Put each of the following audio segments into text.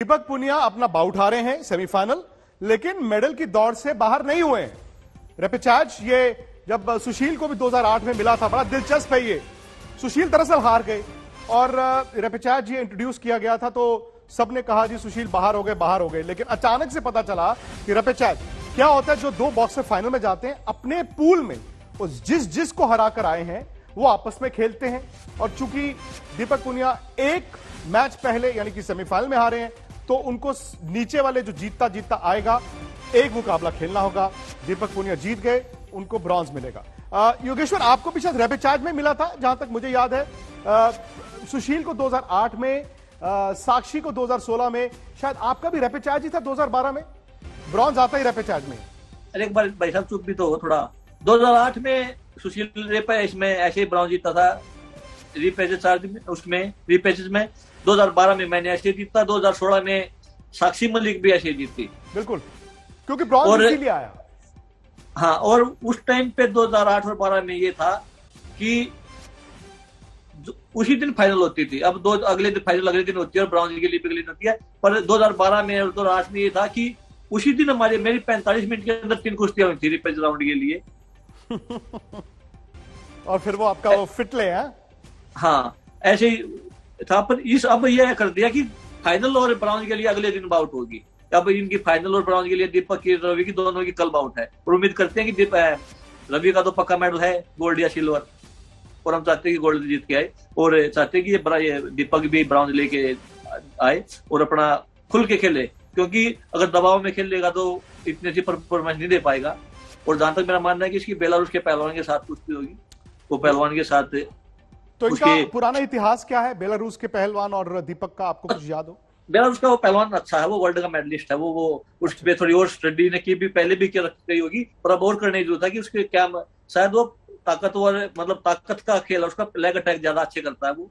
दीपक पुनिया अपना बाउट हारे हैं सेमीफाइनल, लेकिन मेडल की दौड़ से बाहर नहीं हुए हैं। रेपेचेज ये जब सुशील को भी 2008 में मिला था, बड़ा दिलचस्प है ये। सुशील दरअसल हार गए और रेपेचेज ये इंट्रोड्यूस किया गया था तो सबने कहा जी सुशील बाहर हो गए, लेकिन अचानक से पता चला कि रेपेचेज क्या होता है। जो दो बॉक्सर फाइनल में जाते हैं अपने पूल में वो जिसको हराकर आए हैं वो आपस में खेलते हैं, और चूंकि दीपक पुनिया एक मैच पहले यानी कि सेमीफाइनल में हारे हैं तो उनको नीचे वाले जो जीतता आएगा एक मुकाबला खेलना होगा। दीपक पुनिया जीत गए, उनको ब्रॉन्ज मिलेगा। योगेश्वर, आपको भी शायद रेपेचेज में मिला था जहां तक मुझे याद है। सुशील को 2008 में, साक्षी को 2016 में, शायद आपका भी रेपेचेज ही था 2012 में। ब्रॉन्ज आता ही रेपेचेज में। अरे एक बार भाई साहब चुप भी तो हो थोड़ा। 2008 में सुशील रेपेचेज में ऐसे ही ब्रॉन्ज जीता था, रिपेचेज में 2012 में मैंने ऐसे जीता, 2016 में साक्षी मलिक भी ऐसे जीती। बिल्कुल, क्योंकि ब्रॉन्ज इसीलिए आया। हाँ, और उस टाइम पे 2008 और 12 में ये था कि उसी दिन फाइनल होती थी। अब अगले दिन होती है और ब्रॉन्ज के लिए अगले दिन होती है। पर 2012 में और 2008 में ये था कि उसी दिन मेरी 45 मिनट के अंदर 3 कुश्तियां हुई थी रिपेच राउंड के लिए। और फिर वो आपका वो फिटले है। हाँ, ऐसे ही था। पर अब यह कर दिया कि फाइनल और ब्रॉन्ज के लिए अगले दिन बाउट होगी। अब इनकी फाइनल और ब्रॉन्ज के लिए दीपक की, रवि की, दोनों की कल बाउट है। और उम्मीद करते हैं कि रवि का तो पक्का मेडल है, गोल्ड या सिल्वर, और हम चाहते हैं कि गोल्ड जीत के आए, और चाहते हैं कि ये दीपक भी ब्रॉन्ज लेके आए और अपना खुल के खेले, क्योंकि अगर दबाव में खेलेगा तो इतनी अच्छी परफॉर्मेंस नहीं दे पाएगा। और जहां तक मेरा मानना है कि इसकी बेलारूस के पहलवान के साथ कुश्ती होगी, वो पहलवान के साथ। तो इनका पुराना इतिहास क्या है बेलारूस के पहलवान और दीपक का, आपको कुछ याद हो? बेलारूस का वो पहलवान अच्छा है, वो वर्ल्ड का मेडलिस्ट है। वो उस पे थोड़ी और स्टडी ने की भी, पहले भी रखी होगी, और अब और करने की जरूरत है कि उसके क्या, शायद वो ताकतवर, मतलब ताकत का खेल है उसका, लेग अटैक ज्यादा अच्छे करता है वो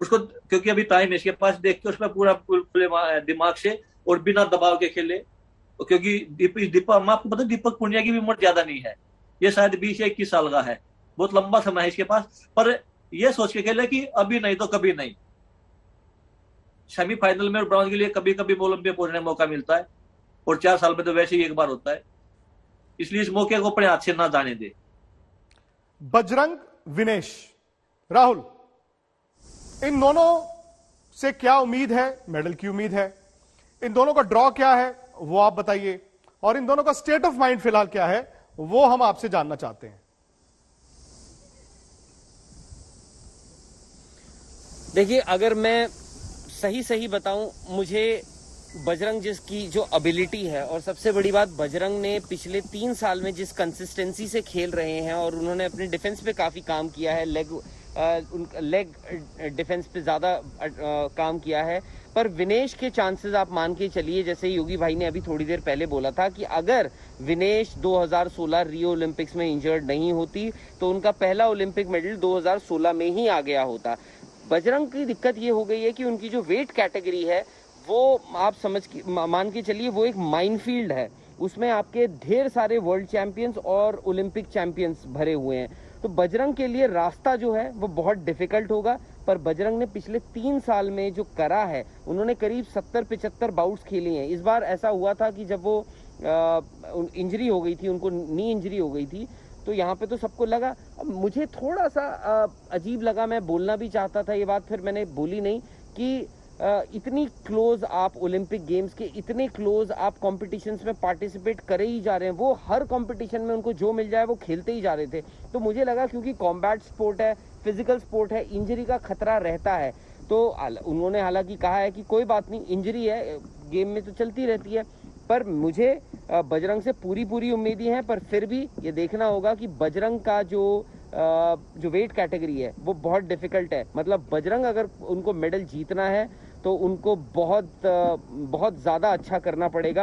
उसको, क्योंकि अभी टाइम है इसके पास। देख के उसमें पूरा खुले दिमाग से और बिना दबाव के खेले, क्योंकि दीपक आपको पता है दीपक पुनिया की भी उम्र ज्यादा नहीं है, ये शायद 20 या 21 साल का है, बहुत लंबा समय है इसके पास। पर यह सोच के खेले कि अभी नहीं तो कभी नहीं। सेमीफाइनल में और ब्रॉन्ज के लिए कभी कभी ओलंपिया पहुंचने का मौका मिलता है, और 4 साल में तो वैसे ही एक बार होता है, इसलिए इस मौके को अपने हाथ से ना जाने दे। बजरंग, विनेश, राहुल, इन दोनों से क्या उम्मीद है? मेडल की उम्मीद है। इन दोनों का ड्रॉ क्या है वो आप बताइए, और इन दोनों का स्टेट ऑफ माइंड फिलहाल क्या है वो हम आपसे जानना चाहते हैं। देखिए, अगर मैं सही बताऊं, मुझे बजरंग जिसकी जो एबिलिटी है, और सबसे बड़ी बात बजरंग ने पिछले 3 साल में जिस कंसिस्टेंसी से खेल रहे हैं, और उन्होंने अपने डिफेंस पे काफी काम किया है, लेग डिफेंस पे ज्यादा काम किया है। पर विनेश के चांसेस आप मान के चलिए, जैसे योगी भाई ने अभी थोड़ी देर पहले बोला था कि अगर विनेश 2016 रियो ओलंपिक्स में इंजर्ड नहीं होती तो उनका पहला ओलंपिक मेडल 2016 में ही आ गया होता। बजरंग की दिक्कत ये हो गई है कि उनकी जो वेट कैटेगरी है वो आप मान के चलिए वो एक माइनफील्ड है। उसमें आपके ढेर सारे वर्ल्ड चैंपियंस और ओलंपिक चैंपियंस भरे हुए हैं, तो बजरंग के लिए रास्ता जो है वो बहुत डिफिकल्ट होगा। पर बजरंग ने पिछले 3 साल में जो करा है, उन्होंने करीब 70-75 बाउट्स खेले हैं। इस बार ऐसा हुआ था कि जब वो इंजरी हो गई थी, उनको नी इंजरी हो गई थी, तो यहाँ पे तो सबको लगा। मुझे थोड़ा सा अजीब लगा, मैं बोलना भी चाहता था ये बात, फिर मैंने बोली नहीं, कि इतनी क्लोज आप ओलंपिक गेम्स के, इतने क्लोज आप कॉम्पिटिशन्स में पार्टिसिपेट करे ही जा रहे हैं। वो हर कॉम्पिटिशन में उनको जो मिल जाए वो खेलते ही जा रहे थे। तो मुझे लगा क्योंकि कॉम्बैट स्पोर्ट है, फिजिकल स्पोर्ट है, इंजरी का खतरा रहता है। तो उन्होंने हालांकि कहा है कि कोई बात नहीं, इंजरी है, गेम में तो चलती रहती है। पर मुझे बजरंग से पूरी उम्मीदें हैं, पर फिर भी ये देखना होगा कि बजरंग का जो वेट कैटेगरी है वो बहुत डिफिकल्ट है। मतलब बजरंग अगर उनको मेडल जीतना है तो उनको बहुत ज्यादा अच्छा करना पड़ेगा।